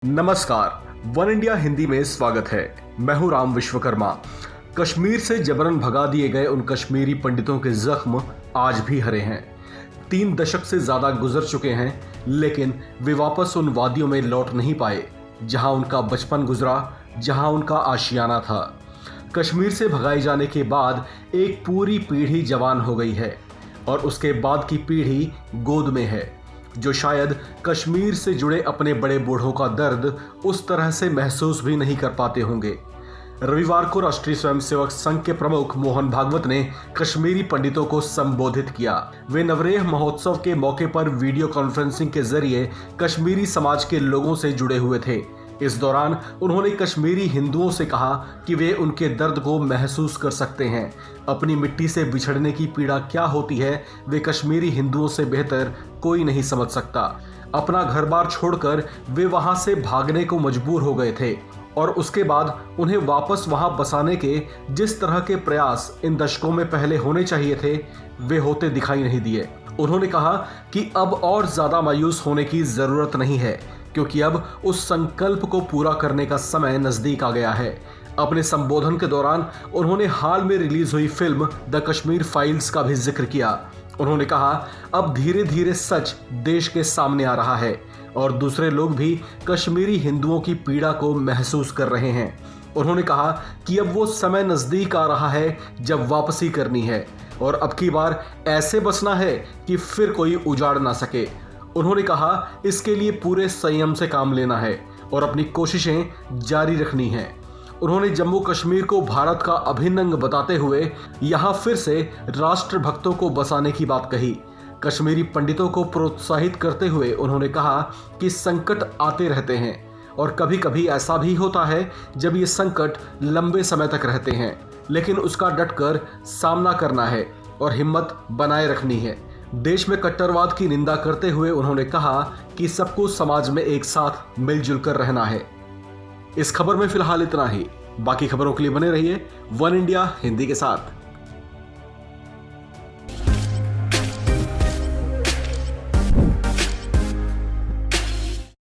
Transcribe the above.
नमस्कार, one India Hindi में स्वागत है। मैं हूं राम विश्वकर्मा। कश्मीर से जबरन भगा दिए गए उन कश्मीरी पंडितों के जख्म आज भी हरे हैं। 3 दशक से ज्यादा गुजर चुके हैं, लेकिन वे वापस उन वादियों में लौट नहीं पाए जहां उनका बचपन गुजरा, जहां उनका आशियाना था। कश्मीर से भगाए जाने के बाद एक पूरी पीढ़ी जवान हो गई है और उसके बाद की पीढ़ी गोद में है, जो शायद कश्मीर से जुड़े अपने बड़े बूढ़ों का दर्द उस तरह से महसूस भी नहीं कर पाते होंगे। रविवार को राष्ट्रीय स्वयंसेवक संघ के प्रमुख मोहन भागवत ने कश्मीरी पंडितों को संबोधित किया। वे नवरेह महोत्सव के मौके पर वीडियो कॉन्फ्रेंसिंग के जरिए कश्मीरी समाज के लोगों से जुड़े हुए थे। इस दौरान उन्होंने कश्मीरी हिंदुओं से कहा कि वे उनके दर्द को महसूस कर सकते हैं। अपनी मिट्टी से बिछड़ने की पीड़ा क्या होती है, वे कश्मीरी हिंदुओं से बेहतर कोई नहीं समझ सकता। अपना घर बार छोड़कर वे वहां से भागने को मजबूर हो गए थे और उसके बाद उन्हें वापस वहां बसाने के जिस तरह के प्रयास इन दशकों में पहले होने चाहिए थे, वे होते दिखाई नहीं दिए। उन्होंने कहा कि अब और ज्यादा मायूस होने की जरूरत नहीं है, क्योंकि अब उस संकल्प को पूरा करने का समय नजदीक आ गया है। अपने संबोधन के दौरान उन्होंने हाल में रिलीज हुई फिल्म द कश्मीर फाइल्स का भी जिक्र किया। उन्होंने कहा, अब धीरे धीरे सच देश के सामने आ रहा है और दूसरे लोग भी कश्मीरी हिंदुओं की पीड़ा को महसूस कर रहे हैं। उन्होंने कहा कि अब वो समय नजदीक आ रहा है जब वापसी करनी है और अब की बार ऐसे बचना है कि फिर कोई उजाड़ ना सके। उन्होंने कहा, इसके लिए पूरे संयम से काम लेना है और अपनी कोशिशें जारी रखनी हैं। उन्होंने जम्मू कश्मीर को भारत का अभिन्न अंग बताते हुए यहाँ फिर से राष्ट्रभक्तों को बसाने की बात कही। कश्मीरी पंडितों को प्रोत्साहित करते हुए उन्होंने कहा कि संकट आते रहते हैं और कभी कभी ऐसा भी होता है जब ये संकट लंबे समय तक रहते हैं, लेकिन उसका डटकर सामना करना है और हिम्मत बनाए रखनी है। देश में कट्टरवाद की निंदा करते हुए उन्होंने कहा कि सबको समाज में एक साथ मिलजुल कर रहना है। इस खबर में फिलहाल इतना ही। बाकी खबरों के लिए बने रहिए वन इंडिया हिंदी के साथ।